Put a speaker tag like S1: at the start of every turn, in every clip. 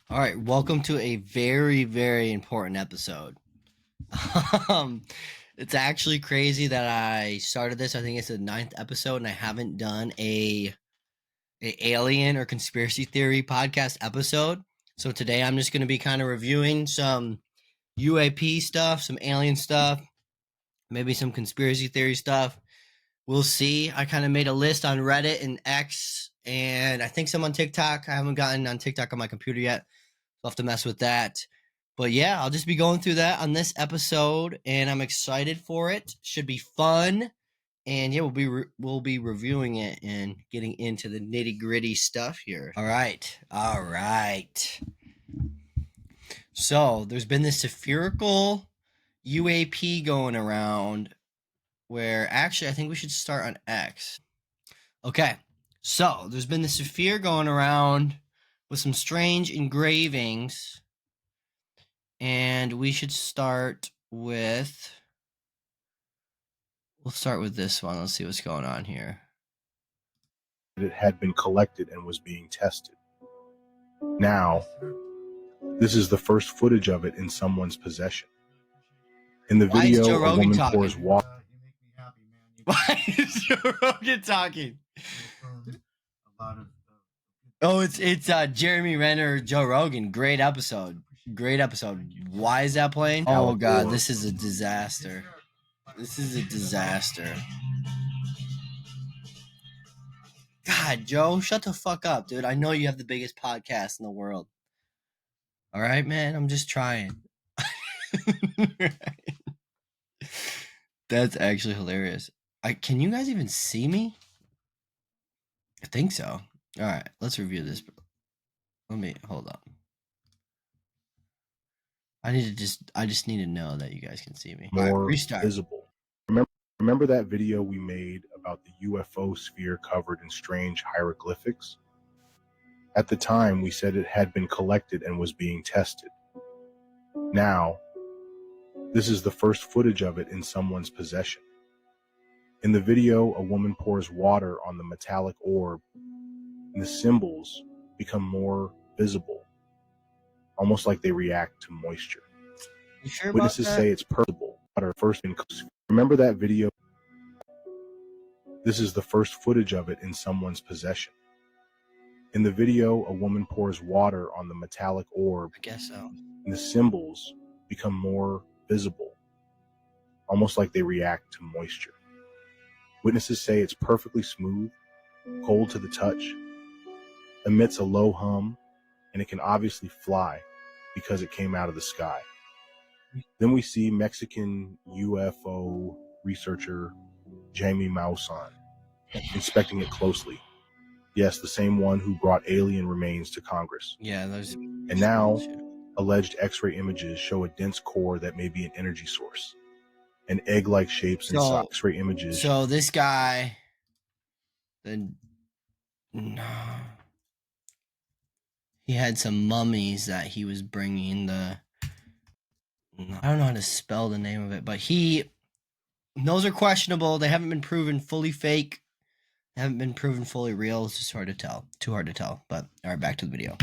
S1: All right, welcome to a very, very important episode. um, it's actually crazy that I started this. I think it's the 9th episode, and I haven't done a alien or conspiracy theory podcast episode. So today I'm just going to be kind of reviewing some UAP stuff, some alien stuff, maybe some conspiracy theory stuff. We'll see. I kind of made a list on Reddit and X, and I think some on TikTok. I haven't gotten on TikTok on my computer yet. I'll have to mess with that. But yeah, I'll just be going through that on this episode, and I'm excited for it. Should be fun, and yeah, we'll be reviewing it and getting into the nitty gritty stuff here. All right. So there's been this spherical UAP going around, where actually I think we should start on X. Okay, so there's been this sphere going around with some strange engravings. And we should start with. We'll start with this one. Let's see what's going on here.
S2: It had been collected and was being tested. Now, this is the first footage of it in someone's possession. In the video, a woman pours water.
S1: Why is Joe Rogan talking? Oh, it's Jeremy Renner, Joe Rogan. Great episode. Great episode. Why is that playing? Oh god, this is a disaster. This is a disaster. God, Joe, shut the fuck up, dude. I know you have the biggest podcast in the world. All right, man. I'm just trying. That's actually hilarious. Can you guys even see me? I think so. All right, let's review this. Let me hold on. I just need to know that you guys can see me.
S2: More
S1: restart.
S2: Visible. Remember that video we made about the UFO sphere covered in strange hieroglyphics? At the time, we said it had been collected and was being tested. Now, this is the first footage of it in someone's possession. In the video, a woman pours water on the metallic orb, and the symbols become more visible, almost like they react to moisture.
S1: You sure
S2: Witnesses
S1: about that?
S2: say it's purple. Water first in. Remember that video? This is the first footage of it in someone's possession. In the video, a woman pours water on the metallic orb.
S1: I guess so.
S2: And the symbols become more visible, almost like they react to moisture. Witnesses say it's perfectly smooth, cold to the touch, emits a low hum, and it can obviously fly because it came out of the sky. Then we see Mexican UFO researcher Jamie Maussan inspecting it closely. Yes, the same one who brought alien remains to Congress.
S1: Yeah, there's.
S2: And now, alleged X-ray images show a dense core that may be an energy source. And egg-like shapes inside X-ray images.
S1: So this guy, he had some mummies that he was bringing. I don't know how to spell the name of it, but those are questionable. They haven't been proven fully fake. They haven't been proven fully real. It's just hard to tell. Too hard to tell. But all right, back to the video.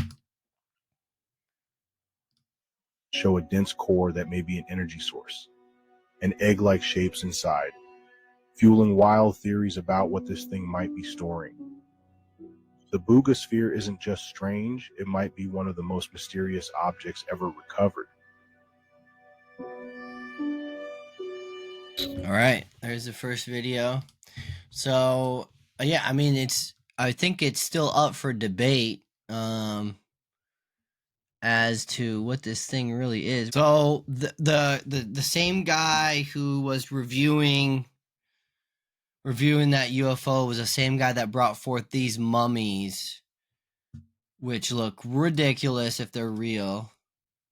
S2: Show a dense core that may be an energy source. And egg-like shapes inside, fueling wild theories about what this thing might be storing. The Booga sphere isn't just strange, it might be one of the most mysterious objects ever recovered.
S1: All right, there's the first video. So yeah, I mean, I think it's still up for debate as to what this thing really is. So the same guy who was reviewing that UFO was the same guy that brought forth these mummies, which look ridiculous if they're real.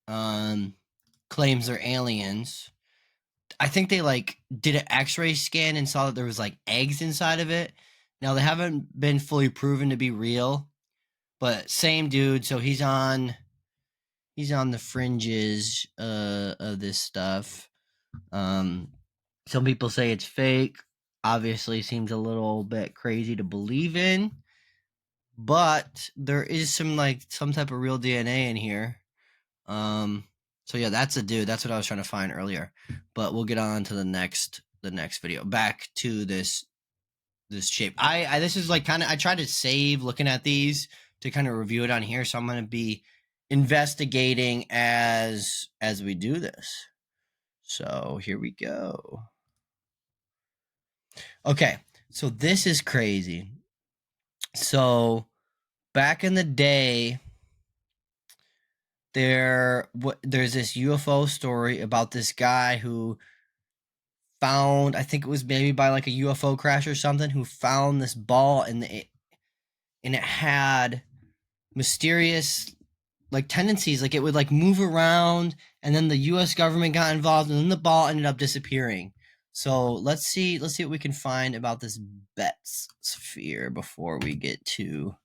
S1: Claims they're aliens. I think they did an X-ray scan and saw that there was eggs inside of it. Now they haven't been fully proven to be real, but same dude. So he's on the fringes of this stuff. Some people say it's fake. Obviously, seems a little bit crazy to believe in. but there is some type of real DNA in here. So yeah, that's a dude. That's what I was trying to find earlier. But we'll get on to the next video. Back to this shape. I this is like kind of, I tried to save looking at these to kind of review it on here. So I'm going to be investigating as we do this. So here we go. Okay, so this is crazy. So back in the day, there's this UFO story about this guy who found, I think it was maybe by like a UFO crash or something, who found this ball and it had mysterious like tendencies, like it would like move around, and then the US government got involved, and then the ball ended up disappearing. So let's see what we can find about this Betz sphere before we get too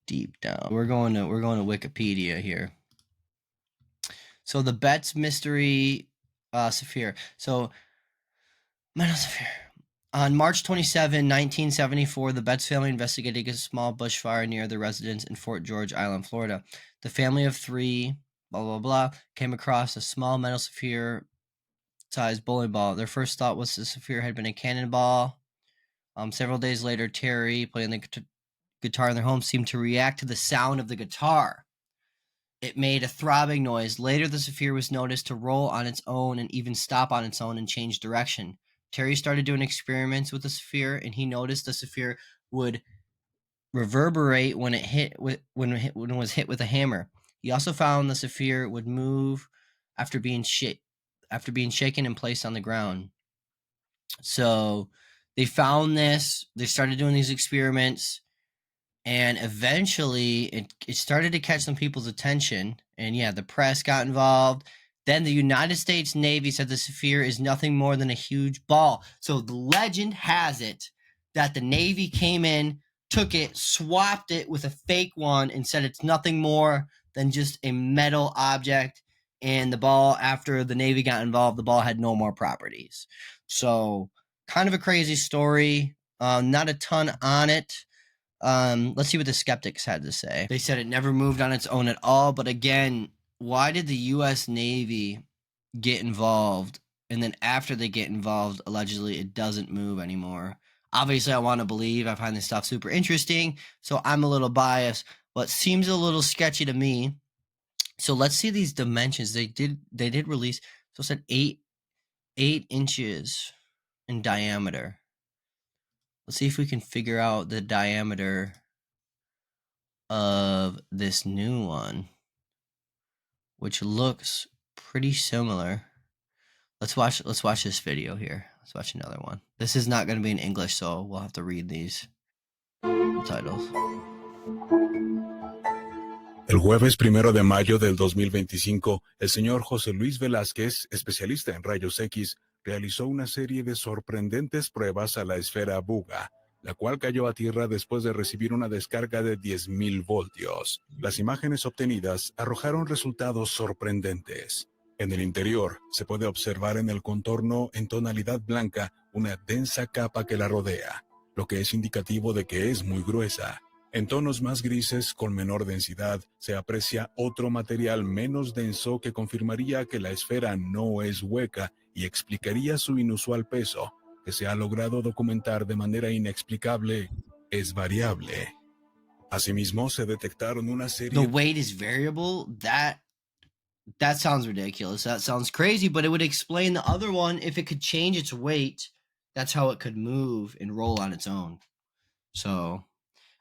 S1: deep down. We're going to Wikipedia here. So the Betz mystery sphere. So Manosphere. On March 27, 1974, the Betz family investigated a small bushfire near their residence in Fort George Island, Florida. The family of three, blah, blah, blah, came across a small metal sphere-sized bowling ball. Their first thought was the sphere had been a cannonball. Several days later, Terry, playing the guitar in their home, seemed to react to the sound of the guitar. It made a throbbing noise. Later, the sphere was noticed to roll on its own and even stop on its own and change direction. Terry started doing experiments with the sphere, and he noticed the sphere would reverberate when it was hit with a hammer. He also found the sphere would move after being shaken and placed on the ground. So they found this. They started doing these experiments, and eventually it started to catch some people's attention. And yeah, the press got involved. Then the United States Navy said the sphere is nothing more than a huge ball. So the legend has it that the Navy came in, took it, swapped it with a fake one, and said it's nothing more than just a metal object. And the ball, after the Navy got involved, the ball had no more properties. So kind of a crazy story. Not a ton on it. Let's see what the skeptics had to say. They said it never moved on its own at all. But again, why did the U.S. Navy get involved? And then after they get involved, allegedly, it doesn't move anymore. Obviously, I want to believe. I find this stuff super interesting, so I'm a little biased, but seems a little sketchy to me. So let's see these dimensions. They did release. So it said 8 inches in diameter. Let's see if we can figure out the diameter of this new one, which looks pretty similar. Let's watch this video here. Let's watch another one. This is not going to be in English, so we'll have to read these titles.
S3: El jueves 1 de mayo del 2025, el señor José Luis Velázquez, especialista en rayos X, realizó una serie de sorprendentes pruebas a la esfera Buga, la cual cayó a tierra después de recibir una descarga de 10,000 voltios. Las imágenes obtenidas arrojaron resultados sorprendentes. En el interior, se puede observar en el contorno en tonalidad blanca una densa capa que la rodea, lo que es indicativo de que es muy gruesa. En tonos más grises, con menor densidad, se aprecia otro material menos denso que confirmaría que la esfera no es hueca y explicaría su inusual peso, que se ha logrado documentar de manera inexplicable, es variable. Asimismo, se detectaron una serie...
S1: The weight is variable? That sounds ridiculous. That sounds crazy, but it would explain the other one. If it could change its weight, that's how it could move and roll on its own. So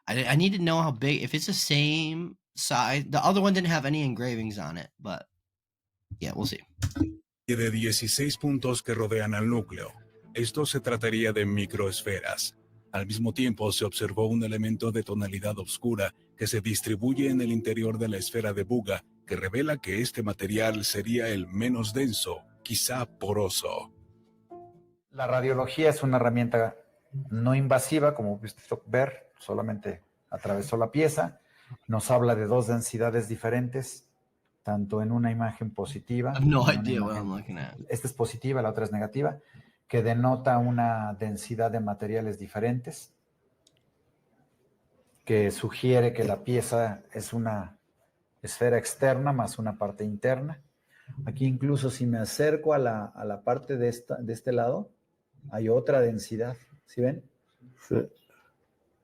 S1: I need to know how big, if it's the same size. The other one didn't have any engravings on it, but yeah, we'll see.
S3: De 16 puntos que rodean al núcleo. Esto se trataría de microesferas. Al mismo tiempo, se observó un elemento de tonalidad oscura que se distribuye en el interior de la esfera de Buga, que revela que este material sería el menos denso, quizá poroso.
S4: La radiología es una herramienta no invasiva, como pudiste ver, solamente atravesó la pieza. Nos habla de dos densidades diferentes, tanto en una imagen positiva.
S1: I have no idea what I'm looking at.
S4: Esta es positiva, la otra es negativa, que denota una densidad de materiales diferentes. que sugiere que la pieza es una esfera externa más una parte interna. Aquí incluso si me acerco a la parte de este lado, hay otra densidad. ¿Sí ven?
S5: Sí.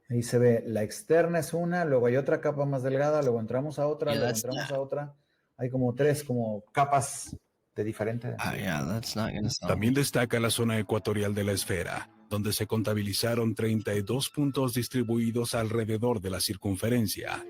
S4: Ahí se ve, la externa es una, luego hay otra capa más delgada, luego entramos a otra,
S1: Yeah,
S4: luego
S1: that's
S4: entramos
S1: not.
S4: a otra. Hay como 3 como capas de diferente
S1: Oh,
S4: densidad.
S1: yeah, that's not gonna sound.
S3: También destaca la zona ecuatorial de la esfera, donde se contabilizaron 32 puntos distribuidos alrededor de la circunferencia.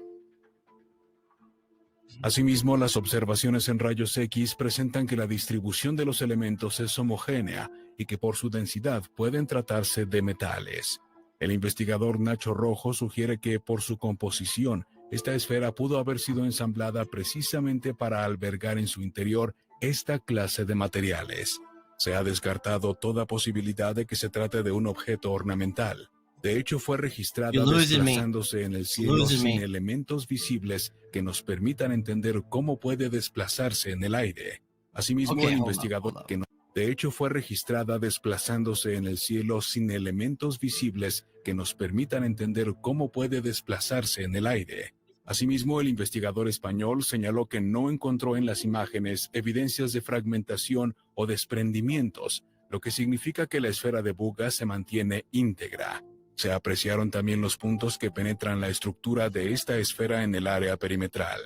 S3: Asimismo, las observaciones en rayos X presentan que la distribución de los elementos es homogénea y que por su densidad pueden tratarse de metales. El investigador Nacho Rojo sugiere que por su composición, esta esfera pudo haber sido ensamblada precisamente para albergar en su interior esta clase de materiales. Se ha descartado toda posibilidad de que se trate de un objeto ornamental. De hecho, fue registrada
S1: You're losing me.
S3: desplazándose en el cielo
S1: Losing
S3: sin
S1: me.
S3: elementos visibles que nos permitan entender cómo puede desplazarse en el aire. Asimismo,
S1: Okay,
S3: el
S1: hold up,
S3: investigador
S1: hold up.
S3: que no... De hecho, fue registrada desplazándose en el cielo sin elementos visibles que nos permitan entender cómo puede desplazarse en el aire. Asimismo, el investigador español señaló que no encontró en las imágenes evidencias de fragmentación o desprendimientos, lo que significa que la esfera de Buga se mantiene íntegra. Se apreciaron también los puntos que penetran la estructura de esta esfera en el área perimetral.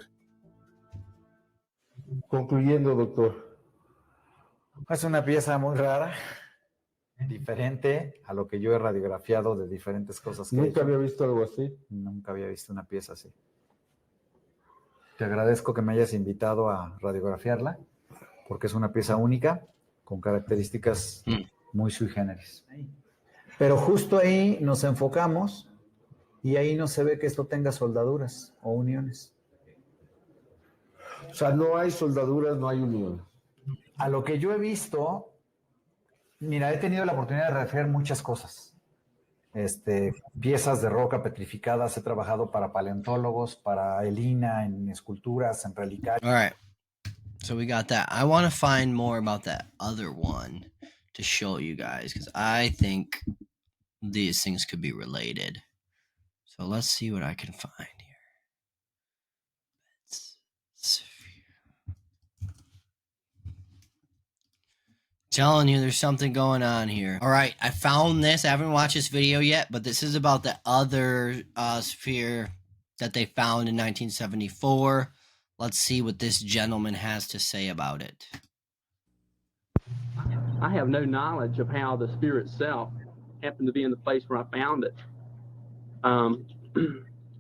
S5: Concluyendo, doctor.
S4: Es una pieza muy rara, diferente a lo que yo he radiografiado de diferentes cosas que he
S5: Nunca
S4: hecho.
S5: había visto algo así.
S4: Nunca había visto una pieza así. Te agradezco que me hayas invitado a radiografiarla, porque es una pieza única, con características muy sui generis. Pero justo ahí nos enfocamos y ahí no se ve que esto tenga soldaduras o uniones.
S5: O sea, no hay soldaduras, no hay unión.
S4: A lo que yo he visto, mira, he tenido la oportunidad de refiar muchas cosas. Piezas de roca petrificadas, he trabajado para paleontólogos, para Elina, en esculturas, en relicarios.
S1: All right. So we got that. I want to find more about that other one to show you guys because I think these things could be related. So let's see what I can find here. Telling you there's something going on here. All right, I found this. I haven't watched this video yet, but this is about the other sphere that they found in 1974. Let's see what this gentleman has to say about it.
S6: I have no knowledge of how the sphere itself happened to be in the place where I found it.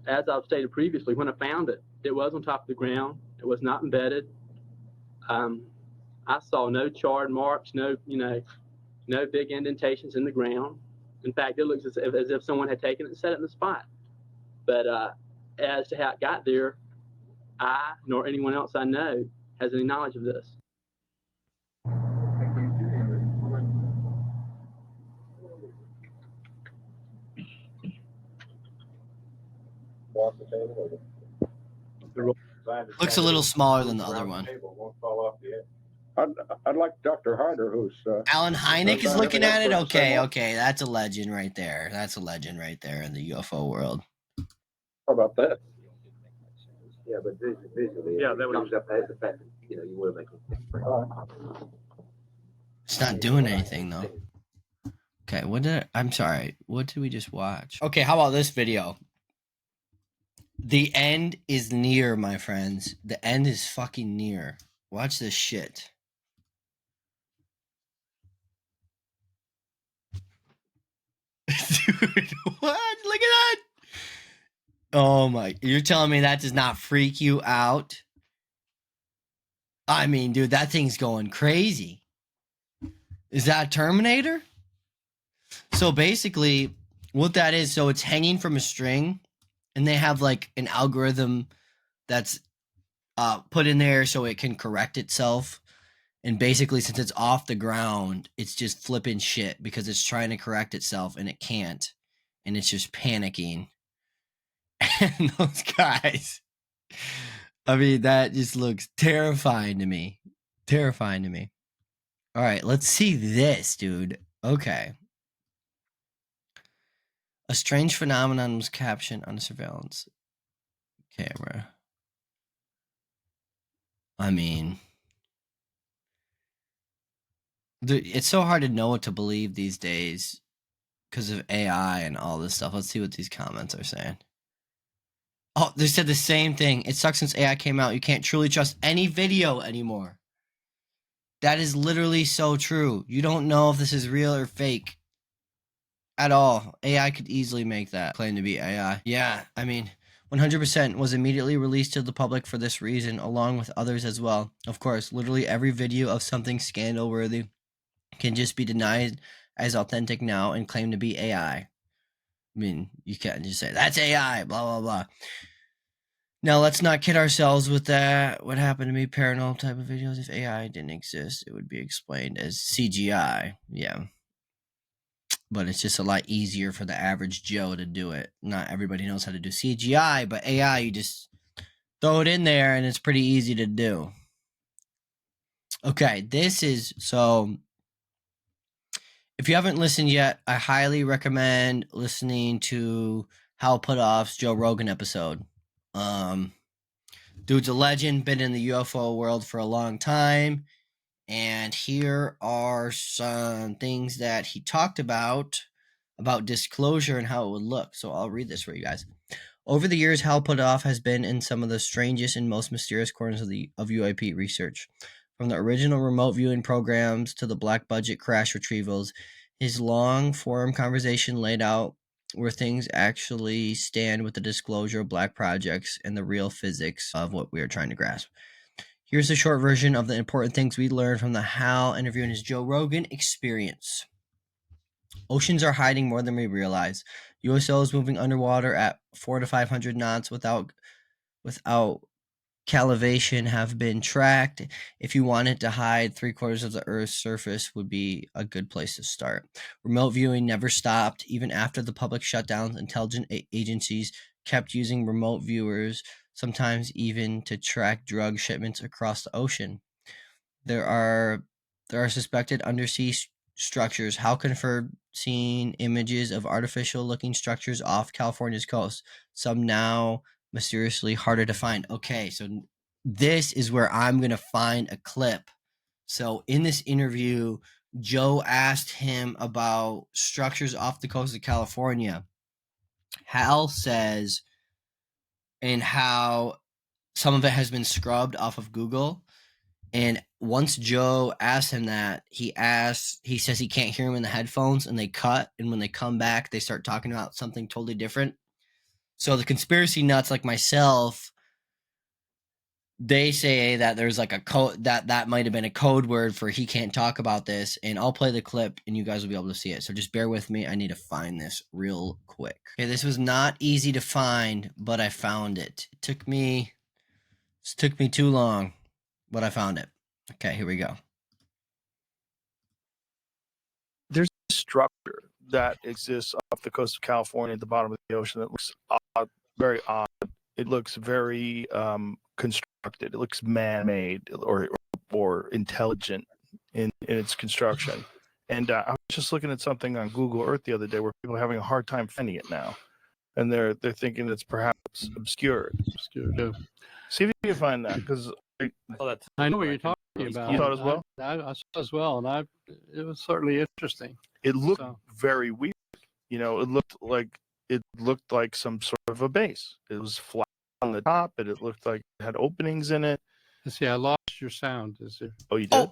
S6: As I've stated previously, when I found it, it was on top of the ground. It was not embedded. I saw no charred marks, no big indentations in the ground. In fact, it looks as if someone had taken it and set it in the spot. But as to how it got there, I, nor anyone else I know, has any knowledge of this.
S1: Looks a little smaller than the other one.
S7: I'd like Dr. Harder, who's
S1: Alan Hynek is looking at it. Okay, that's a legend right there. That's a legend right there in the UFO world.
S7: how about that?
S8: Yeah, but visually,
S7: Yeah,
S8: it
S7: that would-
S8: comes up as the fact that, you were making
S1: It's not doing anything though. Okay, I'm sorry. What did we just watch? Okay, how about this video? The end is near, my friends. The end is fucking near. Watch this shit. Dude, what? Look at that. Oh my, you're telling me that does not freak you out? I mean, dude, that thing's going crazy. Is that Terminator? So basically, what that is, so it's hanging from a string, and they have like an algorithm that's put in there so it can correct itself. And basically, since it's off the ground, it's just flipping shit because it's trying to correct itself and it can't. And it's just panicking. And those guys, I mean, that just looks terrifying to me. Terrifying to me. All right, let's see this, dude. Okay. A strange phenomenon was captured on a surveillance camera. I mean, it's so hard to know what to believe these days because of AI and all this stuff. Let's see what these comments are saying. Oh, they said the same thing. It sucks since AI came out. You can't truly trust any video anymore. That is literally so true. You don't know if this is real or fake at all. AI could easily make that claim to be AI. Yeah, I mean, 100% was immediately released to the public for this reason, along with others as well. Of course, literally every video of something scandal-worthy can just be denied as authentic now and claimed to be AI. I mean, you can't just say, that's AI, blah, blah, blah. Now, let's not kid ourselves with that. What happened to me, paranormal type of videos? If AI didn't exist, it would be explained as CGI. Yeah. But it's just a lot easier for the average Joe to do it. Not everybody knows how to do CGI, but AI, you just throw it in there and it's pretty easy to do. Okay, so if you haven't listened yet, I highly recommend listening to Hal Puthoff's Joe Rogan episode. Dude's a legend, been in the UFO world for a long time. And here are some things that he talked about disclosure and how it would look. So I'll read this for you guys. Over the years, Hal Puthoff has been in some of the strangest and most mysterious corners of UAP research. From the original remote viewing programs to the black budget crash retrievals, his long-form conversation laid out where things actually stand with the disclosure of black projects and the real physics of what we are trying to grasp. Here's a short version of the important things we learned from the Hal interview and his Joe Rogan experience. Oceans are hiding more than we realize. USO is moving underwater at 400 to 500 knots without calivation have been tracked. If you wanted to hide, 3/4 of the Earth's surface would be a good place to start. Remote viewing never stopped. Even after the public shutdowns, intelligence agencies kept using remote viewers, sometimes even to track drug shipments across the ocean. There are suspected undersea structures. Hal confirmed seeing images of artificial-looking structures off California's coast. Some now mysteriously harder to find. Okay, so this is where I'm going to find a clip. So in this interview, Joe asked him about structures off the coast of California. Hal says, and how some of it has been scrubbed off of Google. And once Joe asked him that, he says he can't hear him in the headphones, and they cut. And when they come back, they start talking about something totally different. So the conspiracy nuts like myself, they say that there's like a code that might have been a code word for he can't talk about this. And I'll play the clip and you guys will be able to see it. So just bear with me. I need to find this real quick. Okay, this was not easy to find, but I found it. It took me too long, but I found it. Okay, here we go.
S9: There's a structure that exists off the coast of California at the bottom of the ocean that looks odd, very odd. It looks very constructed. It looks man-made or intelligent in its construction. And I was just looking at something on Google Earth the other day where people are having a hard time finding it now, and they're thinking it's perhaps obscured. See if you can find that, because
S10: I know what you're talking about.
S9: You thought as well?
S10: I saw as well, and it was certainly interesting.
S9: It looked very weird. You know, it looked like some sort of a base. It was flat on the top, and it looked like it had openings in it.
S10: Let's see, I lost your sound. Is it?
S9: Oh, you did?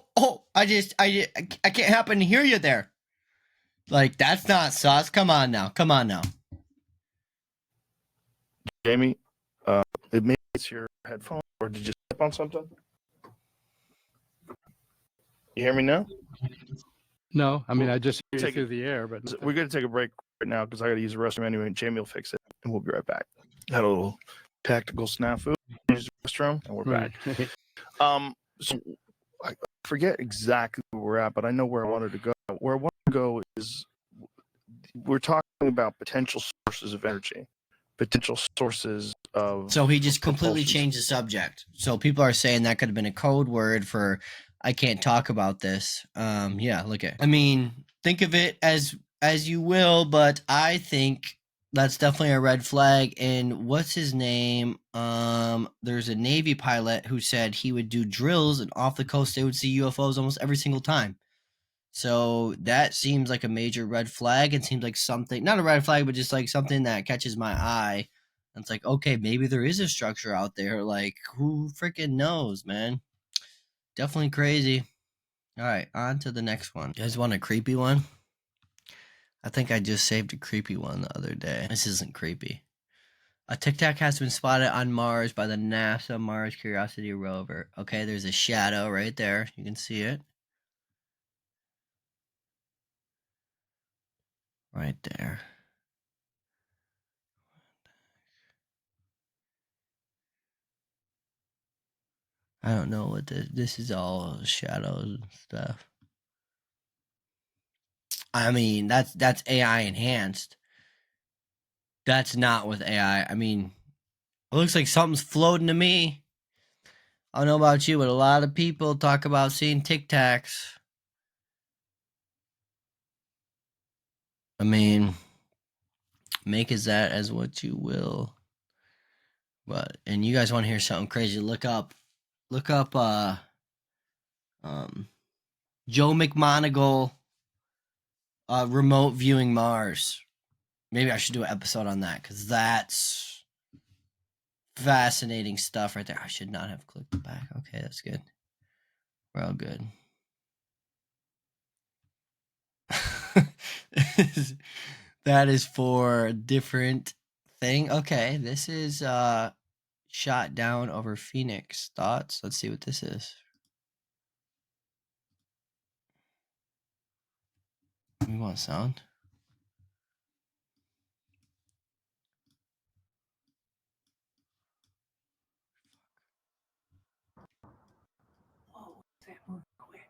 S1: I can't happen to hear you there. Like, that's not sus. Come on now.
S9: Jamie, maybe it's your headphone, or did you step on something? You hear me now?
S10: No, I mean, I just hear you through the air. But
S9: we're going to take a break right now because I got to use the restroom anyway, and Jamie will fix it, and we'll be right back. Had a little tactical snafu. Use the restroom, and we're back. So I forget exactly where we're at, but I know where I wanted to go. Where I want to go is we're talking about potential sources of energy, potential sources of.
S1: So he just completely changed the subject. So people are saying that could have been a code word for I can't talk about this. Yeah, look at. I mean, think of it as you will, but I think That's definitely a red flag. And what's his name? There's a Navy pilot who said he would do drills, and off the coast they would see UFOs almost every single time. So that seems like a major red flag. It seems like something, not a red flag, but just like something that catches my eye. And it's like, okay, maybe there is a structure out there. Like, who freaking knows, man? Definitely crazy. All right, on to the next one. You guys want a creepy one? I think I just saved a creepy one the other day. This isn't creepy. A Tic Tac has been spotted on Mars by the NASA Mars Curiosity rover. Okay, there's a shadow right there. You can see it. Right there. I don't know what this is all shadows and stuff. I mean, that's AI enhanced. That's not with AI. I mean, it looks like something's floating to me. I don't know about you, but a lot of people talk about seeing Tic Tacs. I mean, make as that as what you will. But and you guys want to hear something crazy? Look up Joe McMoneagle remote viewing Mars. Maybe I should do an episode on that because that's fascinating stuff right there. I should not have clicked back. Okay, that's good. We're all good. That is for a different thing. Okay, this is shot down over Phoenix. Thoughts? Let's see what this is. We want sound.
S11: Whoa, that moved quick.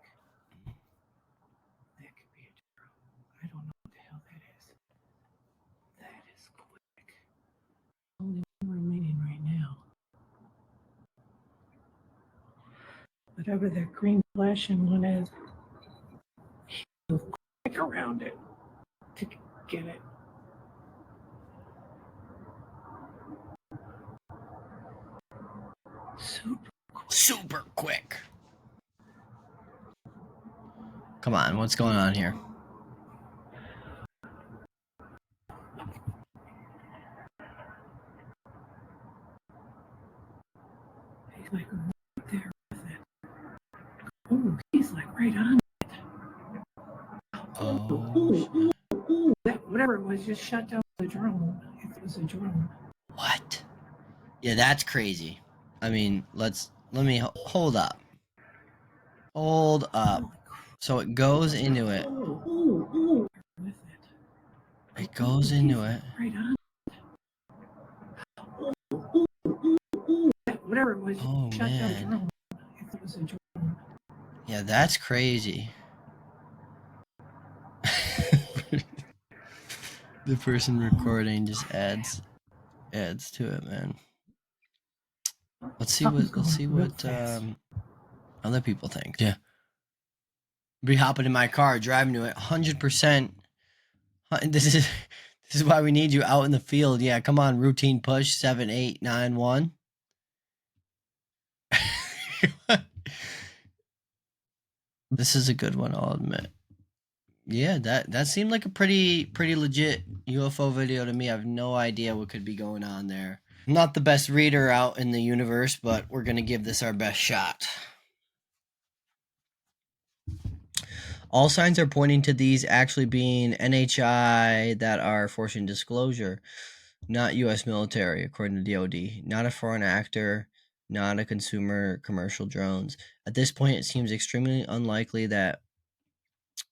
S11: That could be a drone. I don't know what the hell that is. That is quick. Only one remaining right now. Whatever that green flashing one is, move quick around it to get it.
S1: Super quick. Come on, what's going on here?
S11: He's like right there with it. Oh, he's like right on it. Oh, that whatever it was just shut down the drone. If it was a drone.
S1: What? Yeah, that's crazy. I mean, let me hold up. Hold up. So it goes into it. It goes into it.
S11: Right on. Whatever it was,
S1: oh
S11: shut down the
S1: man.
S11: drone. If it was a drone.
S1: Yeah, that's crazy. The person recording just adds to it, man. Let's see what other people think. Yeah. Be hopping in my car, driving to it 100%. This is why we need you out in the field. Yeah, come on, routine push 7891. This is a good one, I'll admit. Yeah, that seemed like a pretty legit UFO video to me. I have no idea what could be going on there. I'm not the best reader out in the universe, but we're gonna give this our best shot. All signs are pointing to these actually being NHI that are forcing disclosure, not U.S. military, according to DoD. Not a foreign actor, not a consumer commercial drones. At this point, it seems extremely unlikely that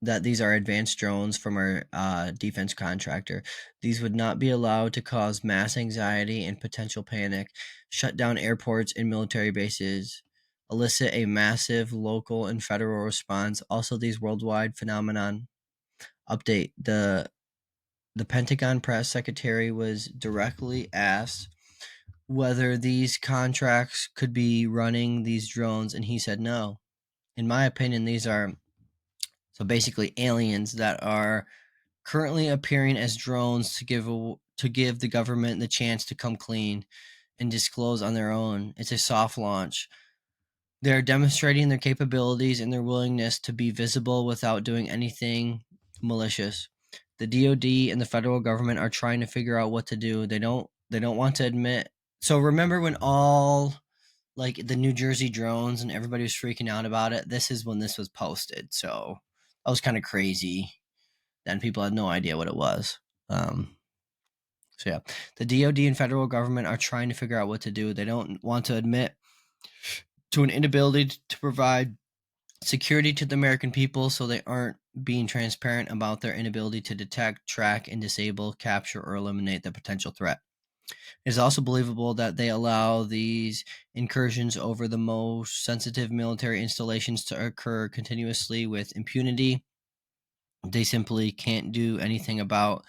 S1: these are advanced drones from our defense contractor. These would not be allowed to cause mass anxiety and potential panic, shut down airports and military bases, elicit a massive local and federal response. Also, these worldwide phenomenon. Update: the Pentagon press secretary was directly asked whether these contracts could be running these drones, and he said no. In my opinion, these are so basically aliens that are currently appearing as drones to to give the government the chance to come clean and disclose on their own. It's a soft launch. They're demonstrating their capabilities and their willingness to be visible without doing anything malicious. The DoD and the federal government are trying to figure out what to do. They don't want to admit. So remember when all like the New Jersey drones and everybody was freaking out about it? This is when this was posted. So that was kind of crazy. Then people had no idea what it was. So yeah, the DoD and federal government are trying to figure out what to do. They don't want to admit to an inability to provide security to the American people, so they aren't being transparent about their inability to detect, track, and disable, capture, or eliminate the potential threat. It is also believable that they allow these incursions over the most sensitive military installations to occur continuously with impunity. They simply can't do anything about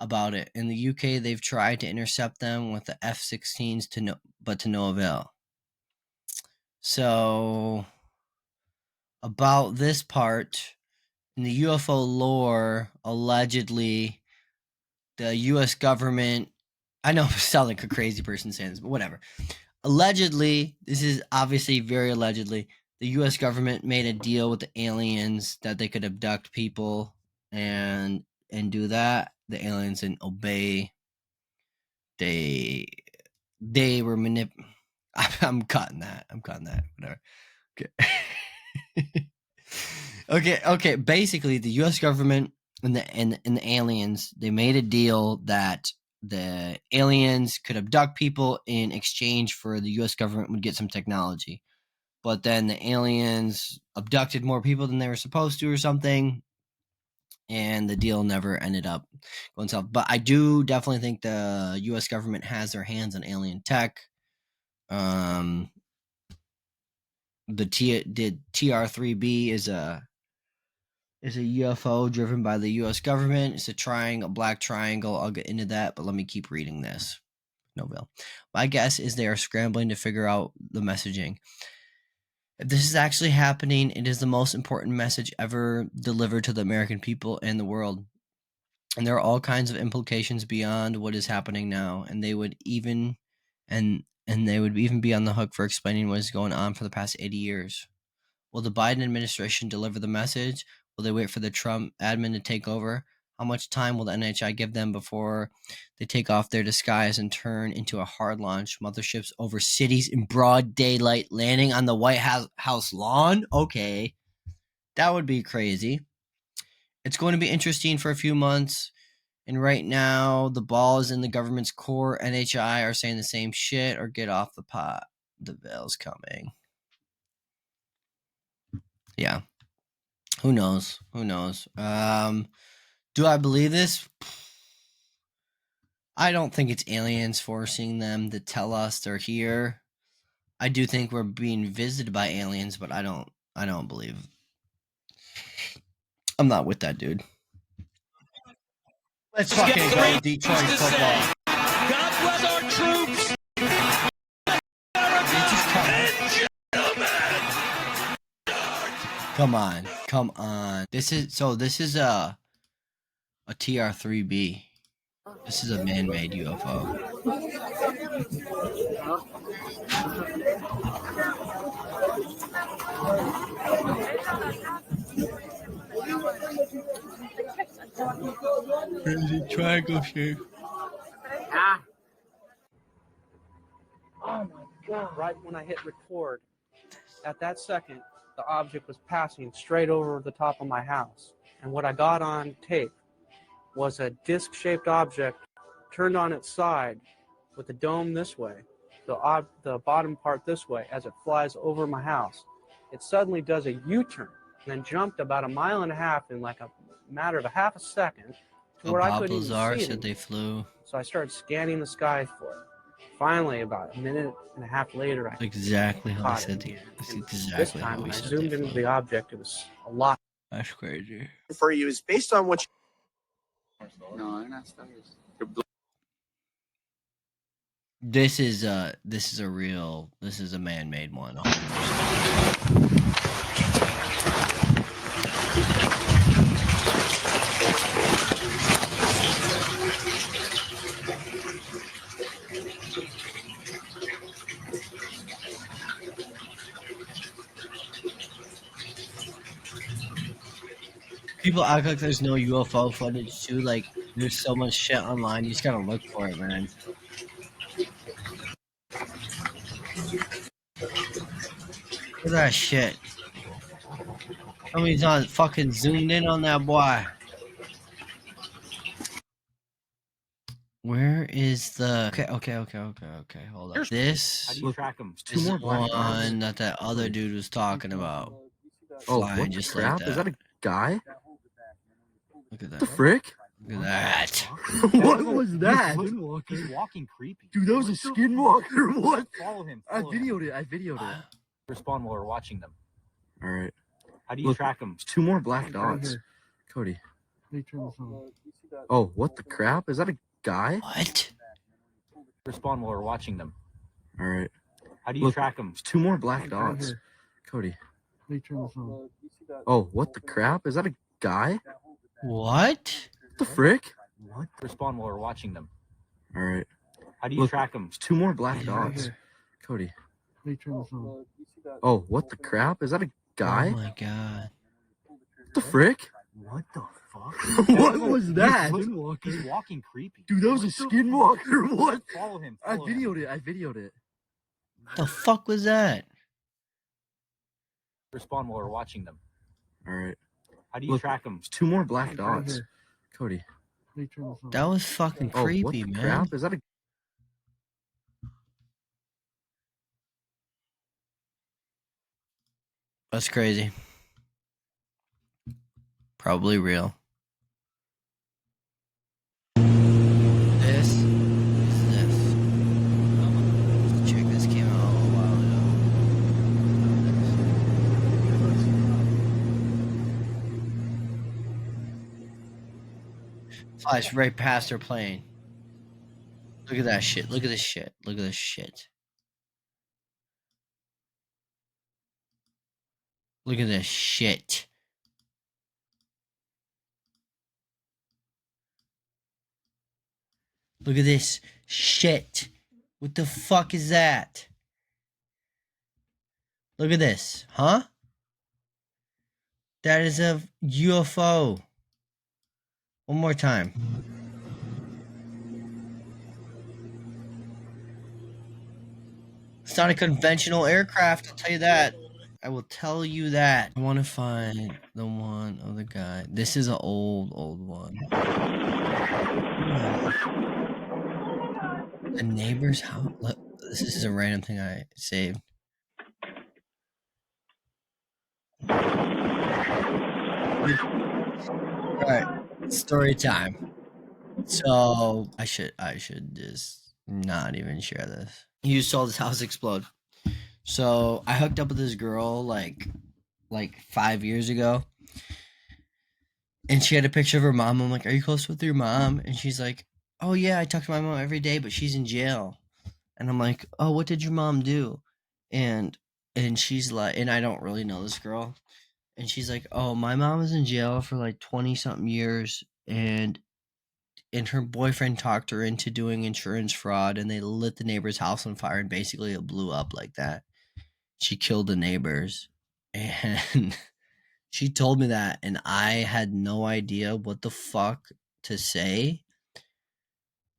S1: it. In the UK, they've tried to intercept them with the F-16s but to no avail. So about this part, in the UFO lore, allegedly, the U.S. government, I know I sound like a crazy person saying this, but whatever. Allegedly, this is obviously very allegedly, the U.S. government made a deal with the aliens that they could abduct people and do that. The aliens didn't obey. They were I'm cutting that. Whatever. Okay. Okay. Basically, the U.S. government and the aliens, they made a deal that the aliens could abduct people in exchange for the U.S. government would get some technology. But then the aliens abducted more people than they were supposed to or something, and the deal never ended up going south. But I do definitely think the U.S. government has their hands on alien tech. The TR-3B is a UFO driven by the U.S. government. It's a black triangle. I'll get into that, but let me keep reading this. Novell. My guess is they are scrambling to figure out the messaging. If this is actually happening, it is the most important message ever delivered to the American people and the world. And there are all kinds of implications beyond what is happening now, and they would even be on the hook for explaining what is going on for the past 80 years. Will the Biden administration deliver the message? Will they wait for the Trump admin to take over? How much time will the NHI give them before they take off their disguise and turn into a hard launch motherships over cities in broad daylight, landing on the White House lawn? Okay, that would be crazy. It's going to be interesting for a few months. And right now, the ball is in the government's core. NHI are saying the same shit or get off the pot. The veil's coming. Yeah. Who knows? Do I believe this? I don't think it's aliens forcing them to tell us they're here. I do think we're being visited by aliens, but I don't believe. I'm not with that, dude. Let's fucking go Detroit football.
S12: God bless our troops.
S1: Come on. This is a TR-3B. This is a man-made UFO. Crazy triangle shape.
S13: Oh my God. Right when I hit record, at that second, the object was passing straight over the top of my house. And what I got on tape was a disc-shaped object turned on its side with the dome this way, the bottom part this way as it flies over my house. It suddenly does a U-turn and then jumped about 1.5 miles in like a matter of a half a second to where I couldn't even
S1: Lazar
S13: see
S1: said
S13: it.
S1: they flew.
S13: So I started scanning the sky for it. Finally, about 1.5 minutes later, I
S1: Exactly how they
S13: caught it
S1: said they.
S13: again.
S1: That's
S13: And
S1: exactly
S13: this
S1: how
S13: time,
S1: we
S13: when I
S1: said
S13: zoomed
S1: they
S13: into
S1: flew.
S13: the object, it was a lot.
S1: That's crazy.
S12: For you is based on what
S8: No, they're not stars.
S1: This is a man-made one. 100%. People act like there's no UFO footage too. Like, there's so much shit online. You just gotta look for it, man. Look at that shit. Somebody's not fucking zoomed in on that boy. Where is the... Okay. Hold up. This
S8: How do you track them?
S1: is the one that other dude was talking about. Flying
S8: what
S1: just
S8: the crap?
S1: like that.
S8: Is that a guy?
S1: Look at that.
S8: The frick?
S1: Look at that.
S8: What was that?
S12: He's walking creepy.
S8: Dude, that was a skinwalker. What?
S12: Follow him.
S8: I videoed it.
S12: Respond while we're watching them.
S8: All right.
S12: How do you
S8: Look,
S12: track them?
S8: There's 2 more black dots. Cody. Oh, what the crap? Is that a guy?
S1: What?
S12: Respond while we're watching them.
S8: All right.
S12: How do you
S8: Look,
S12: track them?
S8: There's 2 more black dots. Cody. Oh, what the crap? Is that a guy?
S1: What?
S8: The frick?
S12: What? Respond while we're watching them.
S8: All right.
S12: How do you
S8: Look,
S12: track them?
S8: There's 2 more black dots. Cody. Oh, what the crap? Is that a guy?
S1: Oh my god.
S8: The frick?
S12: What the fuck?
S8: What was that?
S12: He's walking creepy.
S8: Dude, that was a skinwalker. What?
S12: Follow him.
S8: I videoed it.
S1: The fuck was that?
S12: Respond while we're watching them.
S8: All right.
S12: How do you
S8: Look,
S12: track them?
S8: There's 2 more black dots. Cody.
S1: That was fucking
S8: Oh,
S1: creepy,
S8: what the
S1: man.
S8: crap? Is that a...
S1: That's crazy. Probably real. This is this. Check, this came out a while ago. Flies right past her plane. Look at that shit. Look at this shit. Look at this shit. Look at this shit. Look at this shit. What the fuck is that? Look at this. Huh? That is a UFO. One more time. It's not a conventional aircraft, I'll tell you that. I will tell you that. I want to find the one of the guy. This is an old one. The neighbor's house. Look, this is a random thing I saved. Alright, story time. So I should just not even share this. You saw this house explode. So I hooked up with this girl like 5 years ago. And she had a picture of her mom. I'm like, are you close with your mom? And she's like, oh yeah, I talk to my mom every day, but she's in jail. And I'm like, oh, what did your mom do? And she's like, and I don't really know this girl. And she's like, oh, my mom was in jail for like 20 something years. And her boyfriend talked her into doing insurance fraud, and they lit the neighbor's house on fire, and basically it blew up like that. She killed the neighbors. And she told me that, and I had no idea what the fuck to say.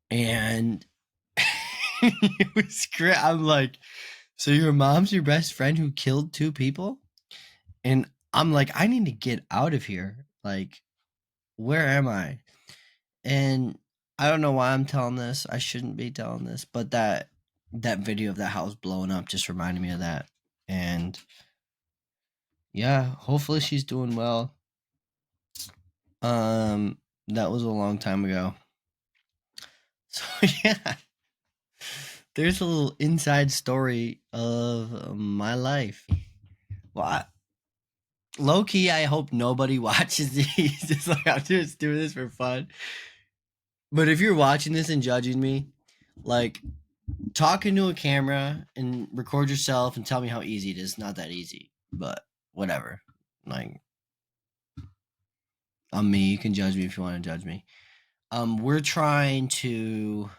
S1: And it was great. I'm like, so your mom's your best friend who killed 2 people? And I'm like, I need to get out of here. Like, where am I? And I don't know why I'm telling this. I shouldn't be telling this, but that video of that house blowing up just reminded me of that. And yeah, hopefully she's doing well. That was a long time ago. So yeah, there's a little inside story of my life. Well, low key, I hope nobody watches these. It's like I'm just doing this for fun. But if you're watching this and judging me, like, talk into a camera and record yourself and tell me how easy it is. Not that easy, but whatever. Like, I'm me. You can judge me if you want to judge me. We're trying to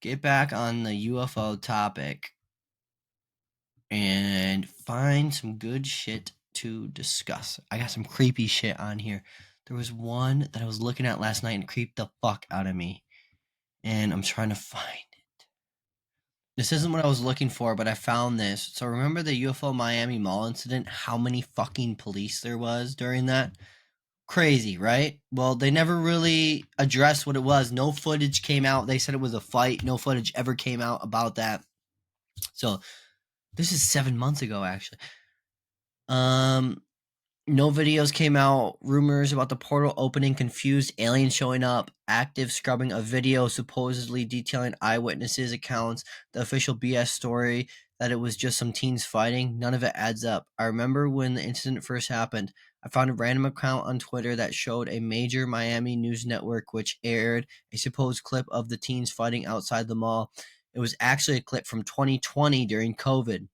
S1: get back on the UFO topic and find some good shit to discuss. I got some creepy shit on here. There was one that I was looking at last night and creeped the fuck out of me. And I'm trying to find it. This isn't what I was looking for, but I found this. So remember the UFO Miami Mall incident? How many fucking police there was during that? Crazy, right? Well, they never really addressed what it was. No footage came out. They said it was a fight. No footage ever came out about that. So this is 7 months ago, actually. No videos came out. Rumors about the portal opening, confused aliens showing up, active scrubbing of video supposedly detailing eyewitnesses' accounts, the official BS story that it was just some teens fighting. None of it adds up. I remember when the incident first happened. I found a random account on Twitter that showed a major Miami news network which aired a supposed clip of the teens fighting outside the mall. It was actually a clip from 2020 during COVID.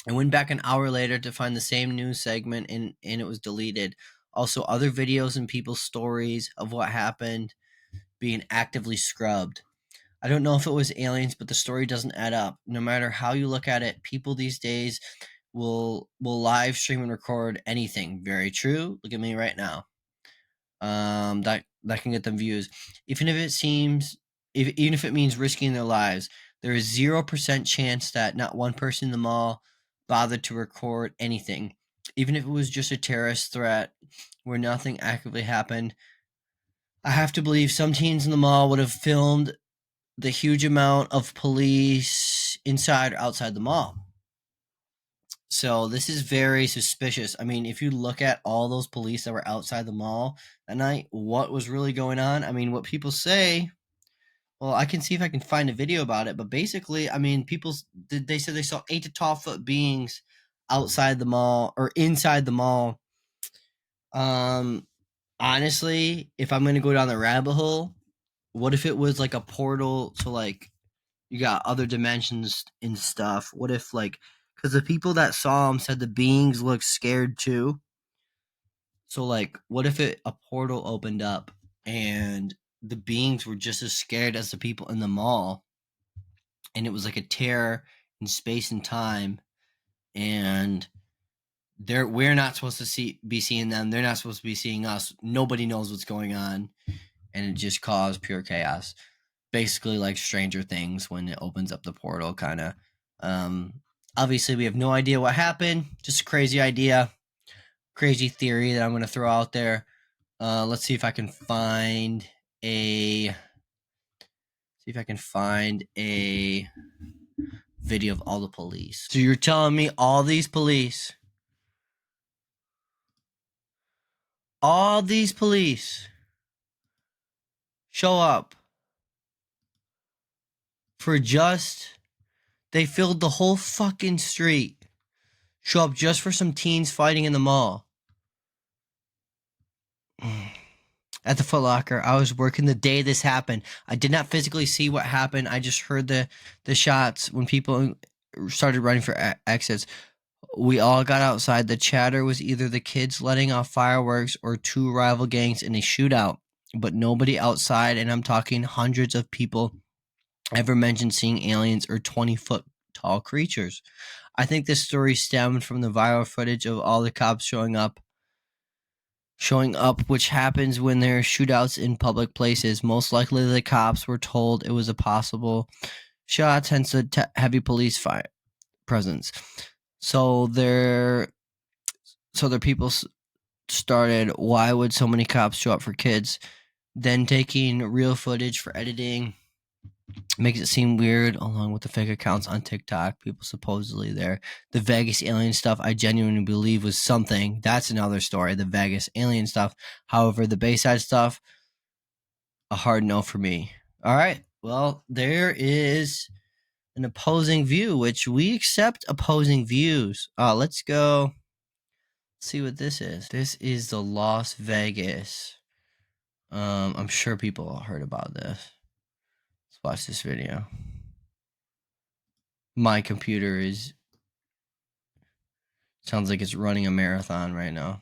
S1: I went back an hour later to find the same news segment and it was deleted. Also, other videos and people's stories of what happened being actively scrubbed. I don't know if it was aliens, but the story doesn't add up. No matter how you look at it, people these days will live stream and record anything. Very true. Look at me right now. That can get them views. Even if it means risking their lives, there is 0% chance that not one person in the mall bothered to record anything. Even if it was just a terrorist threat where nothing actively happened, I have to believe some teens in the mall would have filmed the huge amount of police inside or outside the mall. So this is very suspicious. I mean, if you look at all those police that were outside the mall that night, what was really going on? I mean, what people say, well, I can see if I can find a video about it, but basically, I mean, they said they saw 8 to 12 foot beings outside the mall or inside the mall. Honestly, if I'm going to go down the rabbit hole, what if it was like a portal to like, you got other dimensions and stuff? What if like, because the people that saw them said the beings looked scared too. So like, what if a portal opened up and the beings were just as scared as the people in the mall, and it was like a tear in space and time, and we're not supposed to be seeing them. They're not supposed to be seeing us. Nobody knows what's going on, and it just caused pure chaos. Basically, like Stranger Things when it opens up the portal, kind of. Obviously, we have no idea what happened. Just a crazy idea, crazy theory that I'm going to throw out there. Let's see if I can find a video of all the police. So you're telling me all these police show up they filled the whole fucking street, show up just for some teens fighting in the mall. At the Foot Locker, I was working the day this happened. I did not physically see what happened. I just heard the shots when people started running for exits. We all got outside. The chatter was either the kids letting off fireworks or 2 rival gangs in a shootout, but nobody outside, and I'm talking hundreds of people, ever mentioned seeing aliens or 20-foot tall creatures. I think this story stemmed from the viral footage of all the cops showing up, which happens when there are shootouts in public places. Most likely the cops were told it was a possible shot, hence the heavy police fire presence. So their people started, why would so many cops show up for kids? Then taking real footage for editing makes it seem weird, along with the fake accounts on TikTok. People supposedly there. The Vegas alien stuff, I genuinely believe was something. That's another story, the Vegas alien stuff. However, the Bayside stuff, a hard no for me. All right. Well, there is an opposing view, which we accept opposing views. Let's go see what this is. This is the Las Vegas. I'm sure people heard about this. Let's watch this video. My computer sounds like it's running a marathon right now.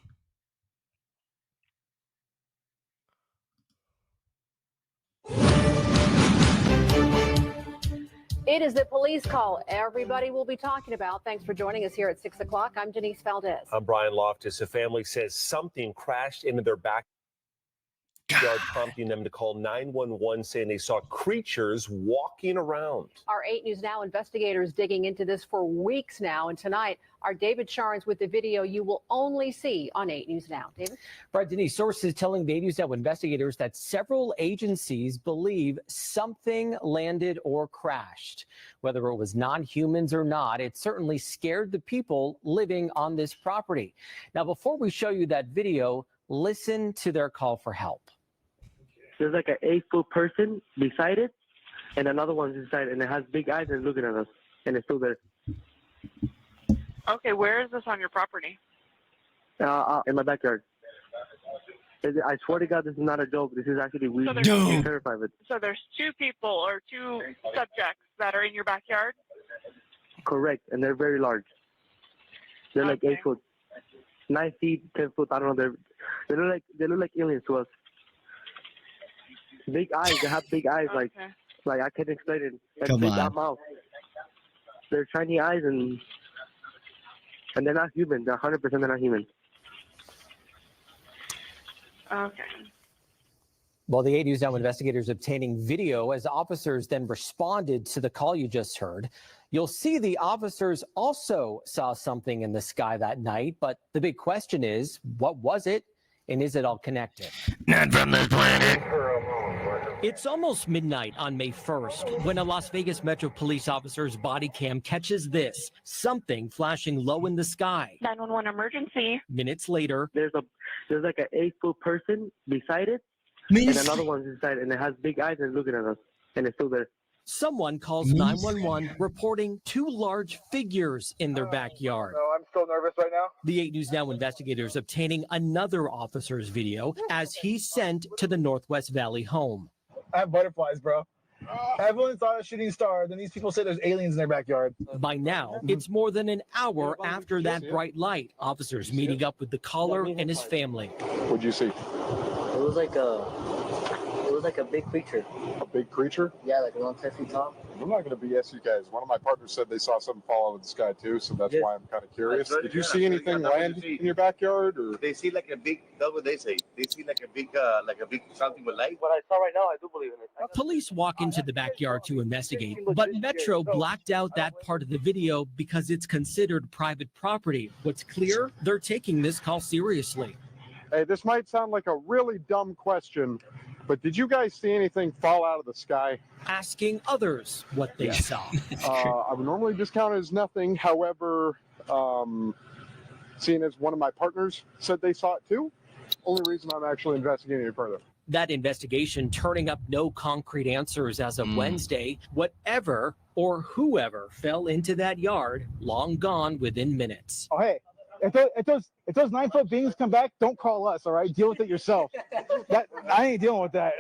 S14: It is the police call everybody will be talking about. Thanks for joining us here at 6 o'clock. I'm Denise Valdez.
S15: I'm Brian Loftus. A family says something crashed into their backyard, prompting them to call 911, saying they saw creatures walking around.
S14: Our 8 News Now investigators digging into this for weeks now. And tonight, our David Sharns with the video you will only see on 8 News Now. David?
S16: Right, Denise, sources telling the 8 News Now investigators that several agencies believe something landed or crashed. Whether it was non-humans or not, it certainly scared the people living on this property. Now, before we show you that video, listen to their call for help.
S17: There's like an 8-foot person beside it, and another one's inside, and it has big eyes and looking at us, and it's still there.
S18: Okay, where is this on your property?
S17: In my backyard. I swear to God, this is not a joke. This is actually weird.
S18: So
S17: I'm terrified of it.
S18: So there's 2 people or 2 subjects that are in your backyard?
S17: Correct, and they're very large. They're like 8 foot, 9 feet, 10 foot. I don't know. They look like aliens to us. Big eyes. They have big eyes. Like I can't explain it. And
S1: Come
S17: big
S1: on.
S17: mouth. They're shiny eyes and they're not human. They're 100% they're not human.
S18: Okay.
S16: Well, the 8 News Now investigators obtaining video as officers then responded to the call you just heard. You'll see the officers also saw something in the sky that night, but the big question is, what was it, and is it all connected?
S1: Not from this planet.
S16: It's almost midnight on May 1st when a Las Vegas Metro Police officer's body cam catches this, something flashing low in the sky.
S18: 911 emergency.
S16: Minutes later,
S17: There's like an 8-foot person beside it,
S1: Miss-
S17: and another one's inside, and it has big eyes and looking at us, and it's still there.
S16: someone calls 911 reporting 2 large figures in their backyard.
S19: I'm still nervous right now.
S16: The 8 News Now investigators obtaining another officer's video as he's sent to the Northwest Valley home.
S19: I have butterflies, bro. Everyone saw a shooting star. Then these people say there's aliens in their backyard.
S16: By now, it's more than an hour after that bright light. Officers meeting up with the caller and his family.
S19: What'd you see?
S20: It was like a big creature.
S19: A big creature?
S20: Yeah, like around 10 feet tall.
S19: I'm not going to BS you guys. One of my partners said they saw something fall out of the sky too, so that's why I'm kind of curious. Did you see anything land in your backyard, or
S21: They see like a big, that's what they say. They see like a big something with light.
S20: What I saw right now, I do believe in it.
S16: Police walk into the backyard to investigate, but Metro blacked out that part of the video because it's considered private property. What's clear? They're taking this call seriously.
S19: Hey, this might sound like a really dumb question, but did you guys see anything fall out of the sky?
S16: Asking others what they saw.
S19: I would normally discount it as nothing. However, seeing as one of my partners said they saw it too, only reason I'm actually investigating it further.
S16: That investigation turning up no concrete answers as of Wednesday. Whatever or whoever fell into that yard, long gone within minutes.
S19: Oh, hey, if those 9-foot beings come back, don't call us, all right? Deal with it yourself. I ain't dealing with that.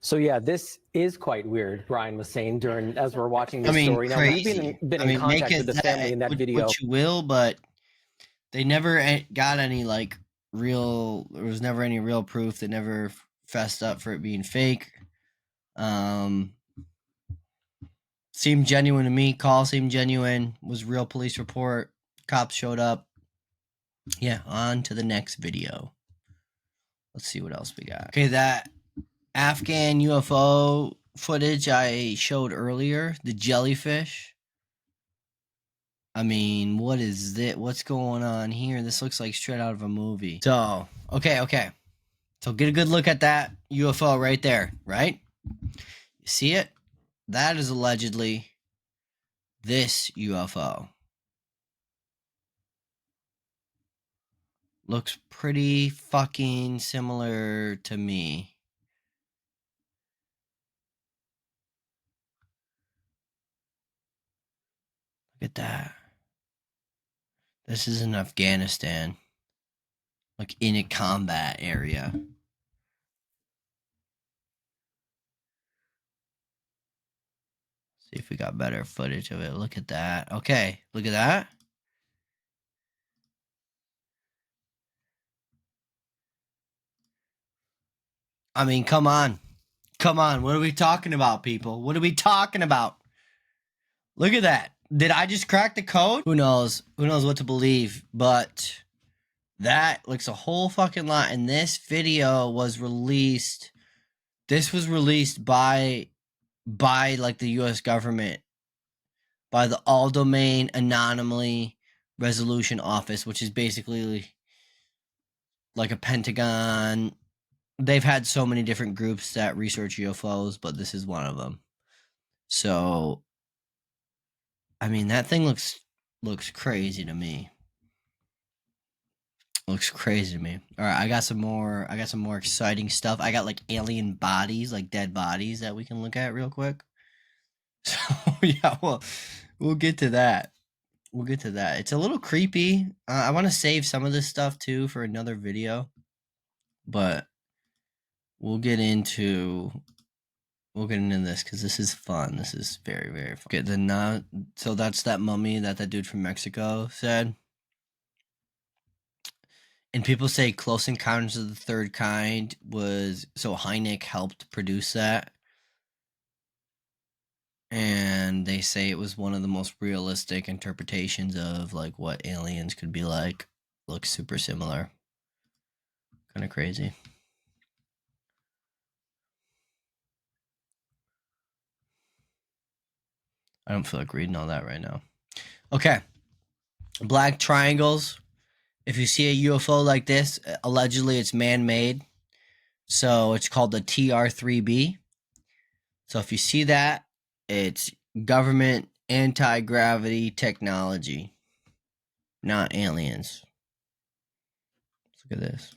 S16: So yeah, this is quite weird, Brian was saying as we're watching this story. Now, we've
S1: crazy.
S16: been in contact
S1: make
S16: with the
S1: it
S16: family in that
S1: what-
S16: video.
S1: What you will, but they never got any like real. There was never any real proof. They never fessed up for it being fake. Seemed genuine to me. Call seemed genuine. Was real police report. Cops showed up. Yeah, on to the next video. Let's see what else we got. Okay, that Afghan UFO footage I showed earlier, the jellyfish. I mean, what is this? What's going on here? This looks like straight out of a movie. So, okay. So get a good look at that UFO right there, right? You see it? That is allegedly this UFO. Looks pretty fucking similar to me. Look at that. This is in Afghanistan. Like in a combat area. See if we got better footage of it. Look at that. Okay, look at that. I mean, come on. Come on, what are we talking about, people? What are we talking about? Look at that. Did I just crack the code? Who knows? Who knows what to believe? But that looks a whole fucking lot. And this video was released. This was released by like the US government, by the All Domain Anomaly Resolution Office, which is basically like a Pentagon. They've had so many different groups that research UFOs, but this is one of them. So, I mean, that thing looks crazy to me. Looks crazy to me. All right, I got some more exciting stuff. I got like alien bodies, like dead bodies that we can look at real quick. So, yeah, we'll get to that. We'll get to that. It's a little creepy. I want to save some of this stuff too for another video, but we'll get into this because this is fun. This is very, very fun. Okay, so that's that mummy that dude from Mexico said. And people say Close Encounters of the Third Kind was, so Hynek helped produce that. And they say it was one of the most realistic interpretations of like what aliens could be like. Looks super similar. Kind of crazy. I don't feel like reading all that right now. Okay. Black triangles. If you see a UFO like this, allegedly it's man-made. So it's called the TR-3B. So if you see that, it's government anti-gravity technology, not aliens. Let's look at this.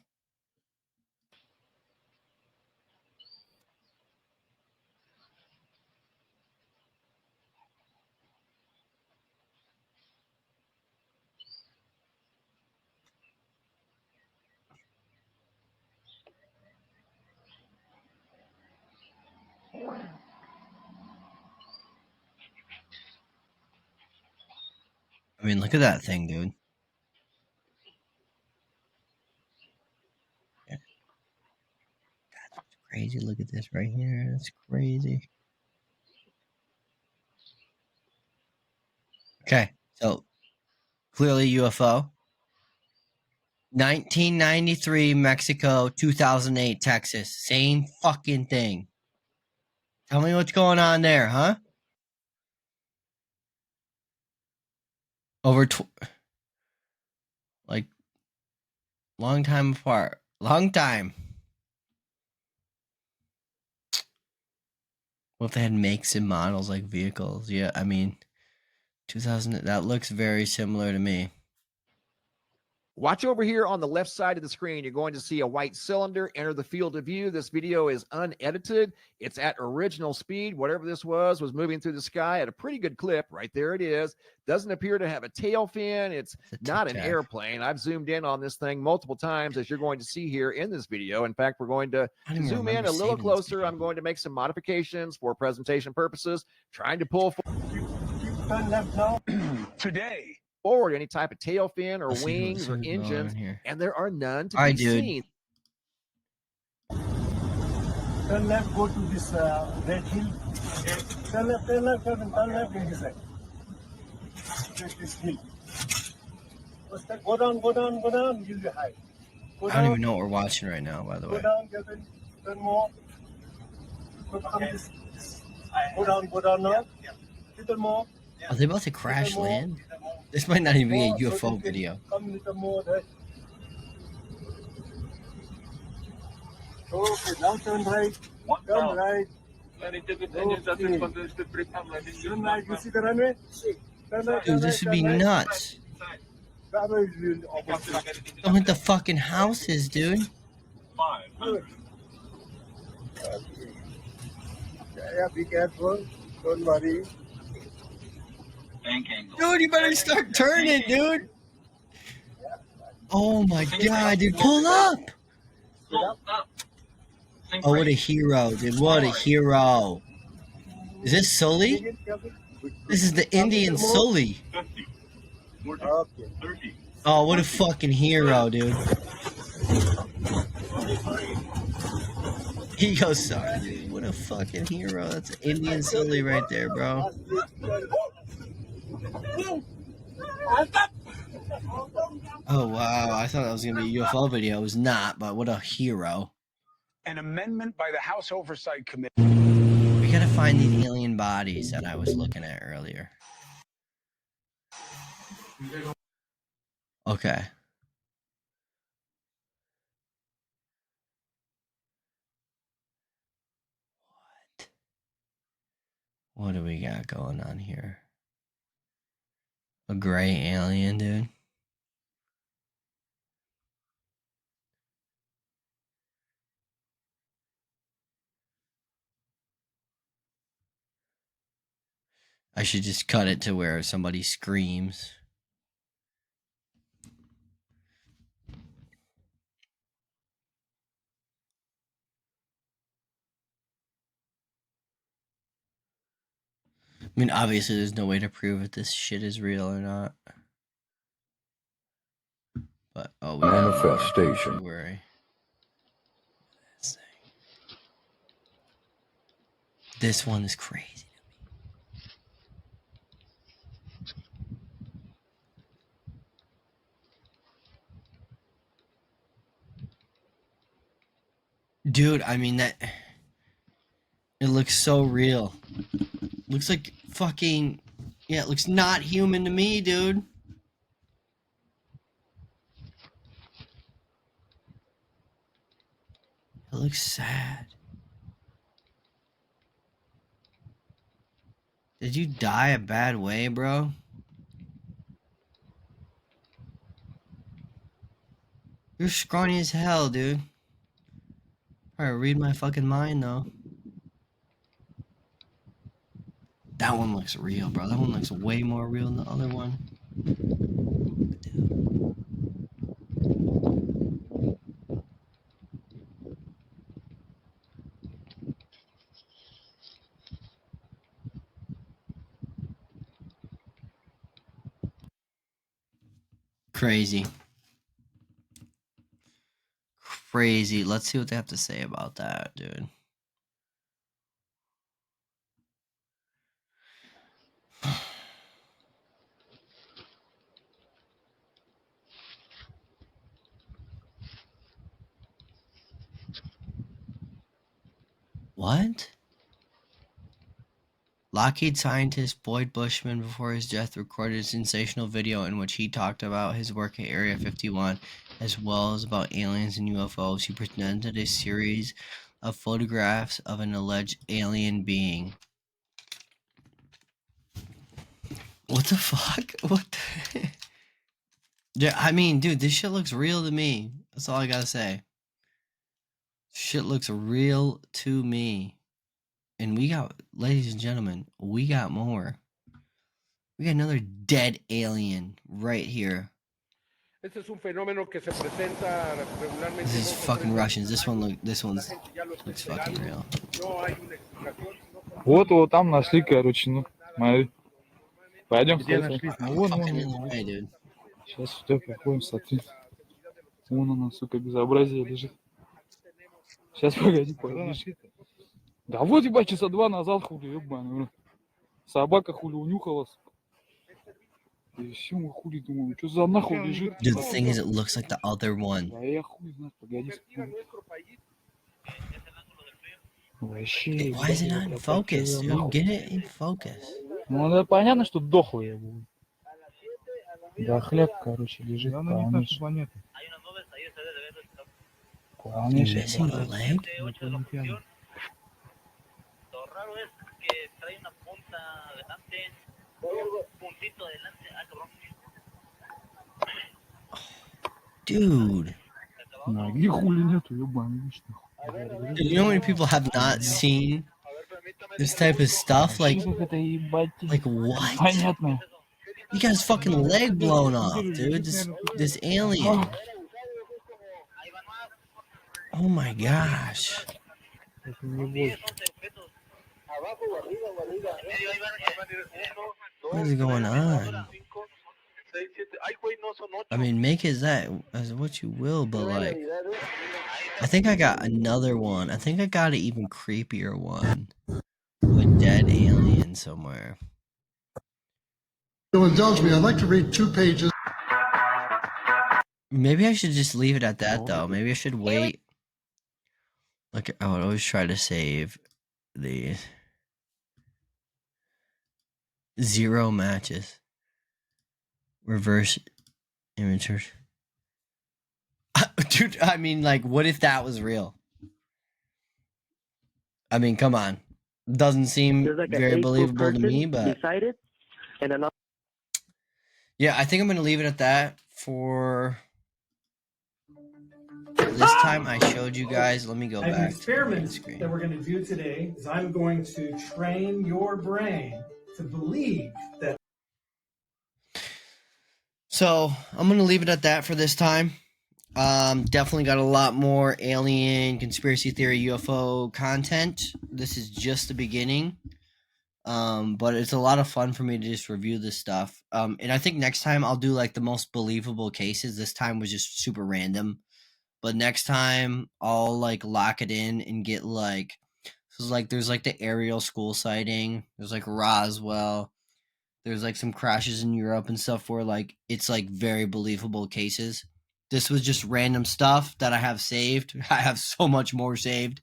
S1: I mean, look at that thing, dude. Yeah. God, that's crazy. Look at this right here. That's crazy. Okay, so clearly UFO. 1993 Mexico, 2008 Texas. Same fucking thing. Tell me what's going on there, huh? Like, long time apart. Long time. What if they had makes and models like vehicles? Yeah, I mean, 2000, that looks very similar to me.
S2: Watch over here on the left side of the screen. You're going to see a white cylinder enter the field of view. This video is unedited. It's at original speed. Whatever this was moving through the sky at a pretty good clip. Right there it is. Doesn't appear to have a tail fin. It's not an airplane. I've zoomed in on this thing multiple times, as you're going to see here in this video. In fact, we're going to zoom in a little closer. I'm going to make some modifications for presentation purposes, trying to pull
S5: Turn left now.
S2: today forward any type of tail fin or wings or engines, and there are none to be seen.
S5: Turn left, go to this red hill. Turn left, turn left in this side. Take this hill. Go down, you'll be high.
S1: I don't even know what we're watching right now, by the way.
S5: Go down, turn more. Go down now. Little more.
S1: Are they about to crash land? This might not even be a UFO video.
S5: Come little more there. Okay, now turn right. Turn right. Okay. Turn right, you see the runway? Turn right,
S1: Dude, this would be nuts. Don't hit the fucking houses, dude.
S5: Yeah, be careful. Don't worry.
S1: Dude, you better start turning, dude. Oh my god, dude, pull up. Oh, what a hero, dude. What a hero. Is this Sully? This is the Indian Sully. Oh, what a fucking hero, dude. He goes, sorry, dude. What a fucking hero. That's Indian Sully right there, bro. Oh, wow. I thought that was going to be a UFO video. It was not, but what a hero.
S3: An amendment by the House Oversight Committee.
S1: We got to find these alien bodies that I was looking at earlier. Okay. What do we got going on here? A gray alien, dude. I should just cut it to where somebody screams. I mean, obviously, there's no way to prove if this shit is real or not. But, oh, we
S22: Manifestation.
S1: Don't worry. This one is crazy. Dude, I mean that it looks so real. Looks like fucking yeah, it looks not human to me, dude. It looks sad. Did you die a bad way, bro? You're scrawny as hell, dude. Alright, read my fucking mind, though. That one looks real, bro. That one looks way more real than the other one. Crazy. Crazy. Let's see what they have to say about that, dude. What? Lockheed scientist Boyd Bushman, before his death, recorded a sensational video in which he talked about his work at Area 51, as well as about aliens and UFOs. He presented a series of photographs of an alleged alien being. What the fuck? What the... Yeah, I mean, dude, this shit looks real to me. That's all I gotta say. Shit looks real to me. And we got, ladies and gentlemen, we got more. We got another dead alien right here. This is fucking Russians. This one looks fucking real.
S23: Вот там нашли, короче, ну, смотри. Пойдем.
S1: Hey, dude.
S23: Сейчас все походим, смотри. Вон она, сука, безобразие лежит. Сейчас, погоди, подожди. Да вот, ебать, часа 2 назад, хули, ебаный. Собака, хули, унюхалась. И все, мы хули, думаю, что за нахуй лежит?
S1: Dude, the thing is, it looks like the other one.
S23: Да я хуй знаю, погоди.
S1: Hey, why is it not in focus, dude? Get it in focus.
S23: Ну, да понятно, что дохлый будет. Да хлеб, короче, лежит. Полнейший.
S1: Missing a leg? Dude.
S23: Ноги хули нету, ебаный.
S1: Dude, you know how many people have not seen this type of stuff? Like what? He got his fucking leg blown off, dude. This alien. Oh my gosh. What is going on? I mean, make it that as what you will, but like, I think I got another one. I think I got an even creepier one. A dead alien somewhere.
S4: You'll indulge me. I'd like to read 2 pages.
S1: Maybe I should just leave it at that, though. Maybe I should wait. Like, I would always try to save the 0 matches. Reverse imagers. Dude, I mean, like, what if that was real? I mean, come on. Doesn't seem
S17: There's like
S1: very believable to me, but
S17: beside it, and another.
S1: yeah, I think I'm gonna leave it at that for this time. I showed you guys. Let me go
S5: An
S1: back to the
S5: experiment
S1: screen.
S5: that we're going to do today is I'm going to train your brain to believe that.
S1: So I'm gonna leave it at that for this time. Definitely got a lot more alien, conspiracy theory, UFO content. This is just the beginning. But it's a lot of fun for me to just review this stuff. And I think next time I'll do like the most believable cases. This time was just super random. But next time I'll like lock it in and get like, so like there's like the Ariel school sighting. There's like Roswell. There's like some crashes in Europe and stuff where like it's like very believable cases. This was just random stuff that I have saved. I have so much more saved.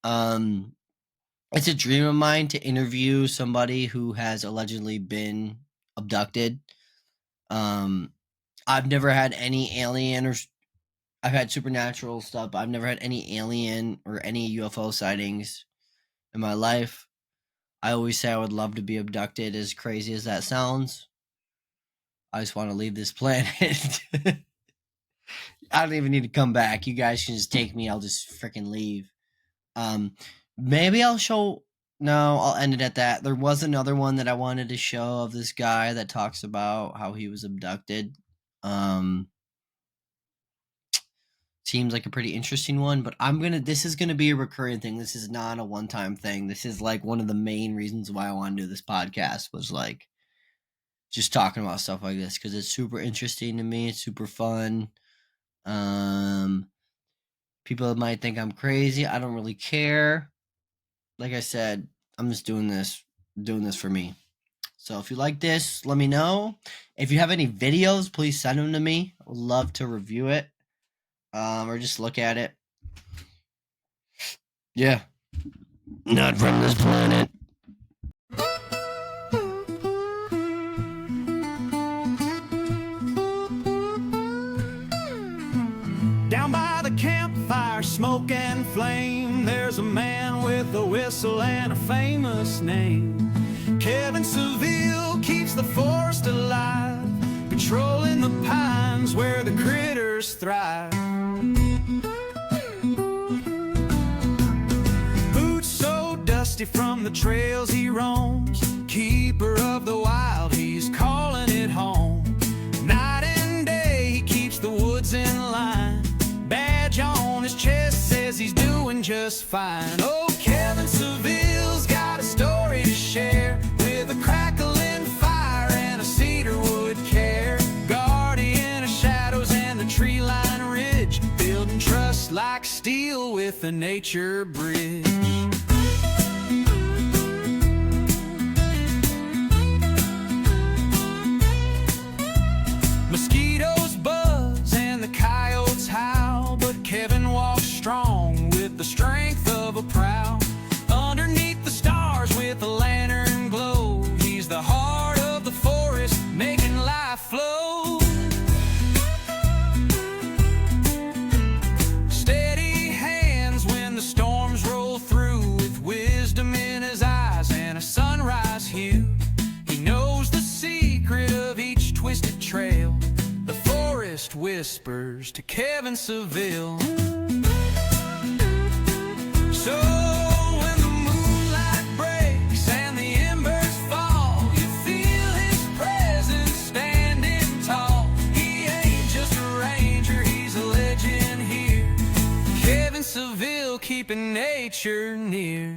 S1: It's a dream of mine to interview somebody who has allegedly been abducted. I've never had any alien or I've had supernatural stuff, but I've never had any alien or any UFO sightings in my life. I always say I would love to be abducted, as crazy as that sounds. I just want to leave this planet. I don't even need to come back. You guys can just take me. I'll just freaking leave. Maybe I'll show... No, I'll end it at that. There was another one that I wanted to show of this guy that talks about how he was abducted. Seems like a pretty interesting one, but this is gonna be a recurring thing. This is not a one-time thing. This is like one of the main reasons why I want to do this podcast, was like just talking about stuff like this, because it's super interesting to me. It's super fun. People might think I'm crazy. I don't really care. Like I said, I'm just doing this for me. So if you like this, let me know. If you have any videos, please send them to me. I would love to review it. Or just look at it. Yeah. Not from this planet.
S6: Down by the campfire, smoke and flame, there's a man with a whistle and a famous name. Kevin Seville keeps the forest alive, patrolling the pines where the critters thrive. Boots so dusty from the trails he roams, keeper of the wild, he's calling it home. Night and day he keeps the woods in line, badge on his chest says he's doing just fine. Oh, Kevin Seville's got a story to share, with a crackling fire and a cedar wood care, guardian of shadows and the tree-lined ridge, building trust like steel with a nature bridge. Mosquitoes buzz and the coyotes howl, but Kevin walks strong with the strength of a prow. Underneath the stars with a lantern glow, he's the heart of the forest, making life flow. Steady hands when the storms roll through, with wisdom in his eyes and a sunrise hue. He knows the secret of each twisted trail, the forest whispers to Kevin Seville. So when the moonlight breaks and the embers fall, you feel his presence standing tall. He ain't just a ranger, he's a legend here. Kevin Seville keeping nature near.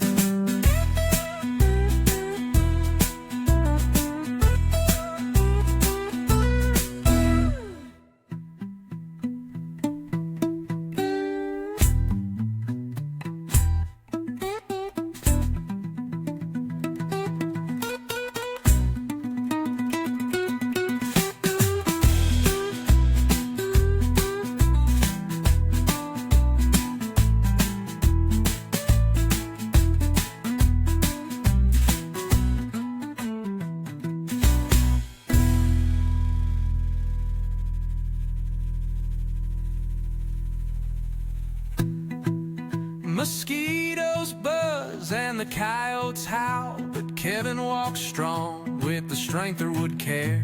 S6: Mosquitoes buzz and the coyotes howl, but Kevin walks strong with the strength there would care.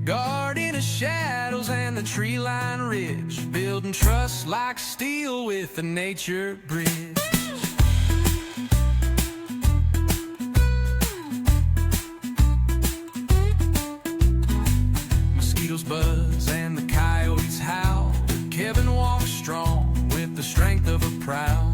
S6: Guarding the shadows and the tree-lined ridge, building trust like steel with the nature bridge. Mosquitoes buzz and the coyotes howl, but Kevin walks strong with the strength of a proud